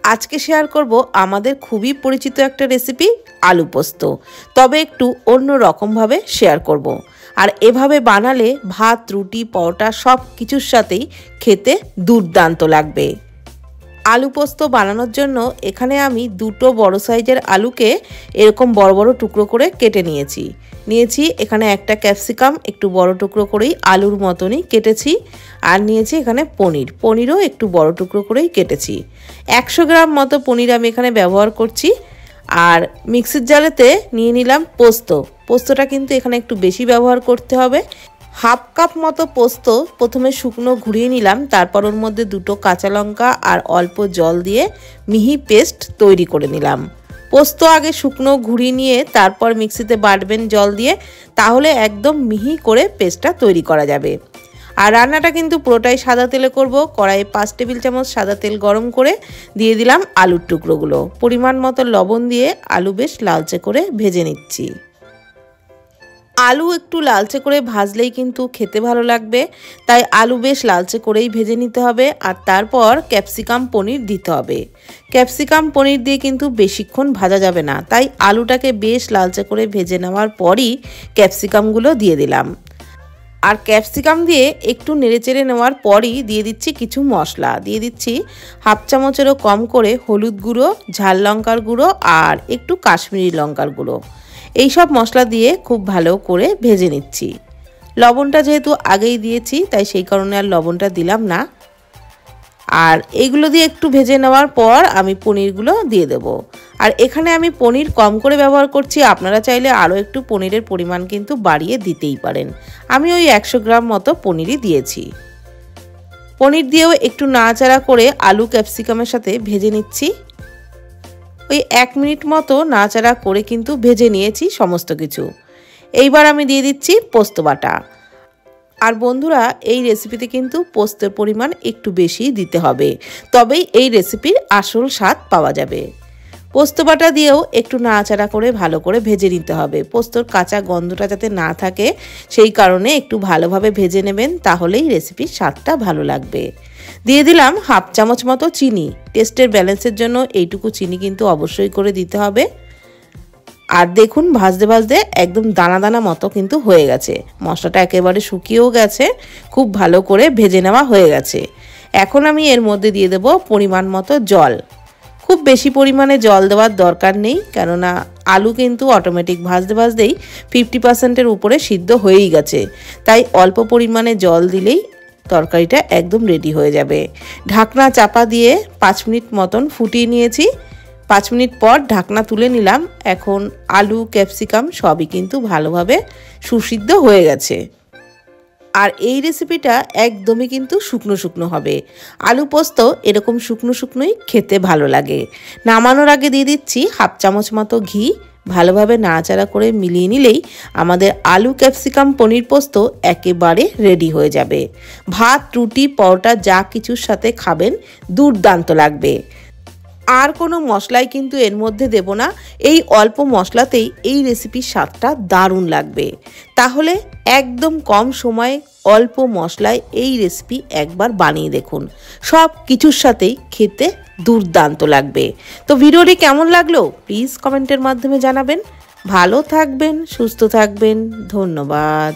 আজকে শেয়ার করব আমাদের খুবই পরিচিত একটা রেসিপি আলু পোস্ত, তবে একটু অন্য রকমভাবে শেয়ার করব। আর এভাবে বানালে ভাত, রুটি, পরোটা সব কিছুর সাথেই খেতে দুর্দান্ত লাগবে। আলু পোস্ত বানানোর জন্য এখানে আমি দুটো বড় সাইজের আলুকে এরকম বড় বড় টুকরো করে কেটে নিয়েছি। এখানে একটা ক্যাপসিকাম একটু বড় টুকরো করেই আলুর মতনই কেটেছি। আর নিয়েছি এখানে পনিরও একটু বড় টুকরো করেই কেটেছি। 100 গ্রাম মতো পনির আমি এখানে ব্যবহার করছি। আর মিক্সির জারেতে নিয়ে নিলাম পোস্তটা কিন্তু এখানে একটু বেশি ব্যবহার করতে হবে। হাফ কাপ মতো পোস্ত প্রথমে শুকনো ঘুরিয়ে নিলাম, তারপর ওর মধ্যে দুটো কাঁচা লঙ্কা আর অল্প জল দিয়ে মিহি পেস্ট তৈরি করে নিলাম। পোস্ত আগে শুকনো ঘুরিয়ে নিয়ে তারপর মিক্সিতে বাটবেন জল দিয়ে, তাহলে একদম মিহি করে পেস্টটা তৈরি করা যাবে। আর রান্নাটা কিন্তু পুরোটাই সাদা তেলে করব। কড়াইয়ে 5 টেবিল চামচ সাদা তেল গরম করে দিয়ে দিলাম আলুর টুকরোগুলো। পরিমাণ মতো লবণ দিয়ে আলু বেশ লালচে করে ভেজে নিচ্ছি। আলু একটু লালচে করে ভাজলেই কিন্তু খেতে ভালো লাগবে, তাই আলু বেশ লালচে করেই ভেজে নিতে হবে। আর তারপর ক্যাপসিকাম পনির দিতে হবে। ক্যাপসিকাম পনির দিয়ে কিন্তু বেশিক্ষণ ভাজা যাবে না, তাই আলুটাকে বেশ লালচে করে ভেজে নেওয়ার পরই ক্যাপসিকামগুলো দিয়ে দিলাম। আর ক্যাপসিকাম দিয়ে একটু নেড়েচেড়ে নেওয়ার পরই দিয়ে দিচ্ছি কিছু মশলা। দিয়ে দিচ্ছি হাফ চামচেরও কম করে হলুদ গুঁড়ো, ঝাল লঙ্কার গুঁড়ো আর একটু কাশ্মীরি লঙ্কার গুঁড়ো। এই সব মশলা দিয়ে খুব ভালো করে ভেজে নিচ্ছি। লবণটা যেহেতু আগেই দিয়েছি তাই সেই কারণে আর লবণটা দিলাম না। আর এইগুলো দিয়ে একটু ভেজে নেওয়ার পর আমি পনিরগুলো দিয়ে দেব। আর এখানে আমি পনির কম করে ব্যবহার করছি, আপনারা চাইলে আরও একটু পনিরের পরিমাণ কিন্তু বাড়িয়ে দিতেই পারেন। আমি ওই 100 গ্রাম মতো পনিরই দিয়েছি। পনির দিয়েও একটু নাড়াচাড়া করে আলু ক্যাপসিকামের সাথে ভেজে নিচ্ছি। ওই 1 মিনিট মতো নাড়াচাড়া করে কিন্তু ভেজে নিয়েছি সমস্ত কিছু। এইবার আমি দিয়ে দিচ্ছি পোস্ত বাটা। আর বন্ধুরা, এই রেসিপিতে কিন্তু পোস্তের পরিমাণ একটু বেশি দিতে হবে, তবেই এই রেসিপির আসল স্বাদ পাওয়া যাবে। পোস্ত বাটা দিয়েও একটু নাড়াচাড়া করে ভালো করে ভেজে নিতে হবে। পোস্তর কাঁচা গন্ধটা যাতে না থাকে সেই কারণে একটু ভালোভাবে ভেজে নেবেন, তাহলেই রেসিপির স্বাদটা ভালো লাগবে। দিয়ে দিলাম হাফ চামচ মতো চিনি। টেস্টের ব্যালেন্সের জন্য এইটুকু চিনি কিন্তু অবশ্যই করে দিতে হবে। আর দেখুন ভাজতে ভাজতে একদম দানা দানা মতো কিন্তু হয়ে গেছে। মশলাটা একেবারে শুকিয়েও গেছে, খুব ভালো করে ভেজে নেওয়া হয়ে গেছে। এখন আমি এর মধ্যে দিয়ে দেব পরিমাণ মতো জল। খুব বেশি পরিমাণে জল দেওয়ার দরকার নেই, কেননা আলু কিন্তু অটোমেটিক ভাজতে ভাজতেই 50%-এর উপরে সিদ্ধ হয়েই গেছে। তাই অল্প পরিমাণে জল দিলেই তরকারিটা একদম রেডি হয়ে যাবে। ঢাকনা চাপা দিয়ে 5 মিনিট মতন ফুটিয়ে নিয়েছি। 5 মিনিট পর ঢাকনা তুলে নিলাম। এখন আলু ক্যাপসিকাম সবই কিন্তু ভালোভাবে সুসিদ্ধ হয়ে গেছে। আর এই রেসিপিটা একদমই কিন্তু শুকনো শুকনো হবে। আলু পোস্ত এরকম শুকনো শুকনোই খেতে ভালো লাগে। নামানোর আগে দিয়ে দিচ্ছি হাফ চামচ মতো ঘি। ভালোভাবে নাড়াচাড়া করে মিলিয়ে নিলেই আমাদের আলু ক্যাপসিকাম পনির পোস্ত একেবারে রেডি হয়ে যাবে। ভাত, রুটি, পরোটা যা কিছুর সাথে খাবেন দুর্দান্ত লাগবে। আর কোনো মশলাই কিন্তু এর মধ্যে দেব না। এই অল্প মশলাতেই এই রেসিপির স্বাদটা দারুণ লাগবে। তাহলে একদম কম সময়ে অল্প মশলায় এই রেসিপি একবার বানিয়ে দেখুন, সব কিছুর সাথেই খেতে দুর্দান্ত লাগবে। তো ভিডিওটি কেমন লাগলো প্লিজ কমেন্টের মাধ্যমে জানাবেন। ভালো থাকবেন, সুস্থ থাকবেন। ধন্যবাদ।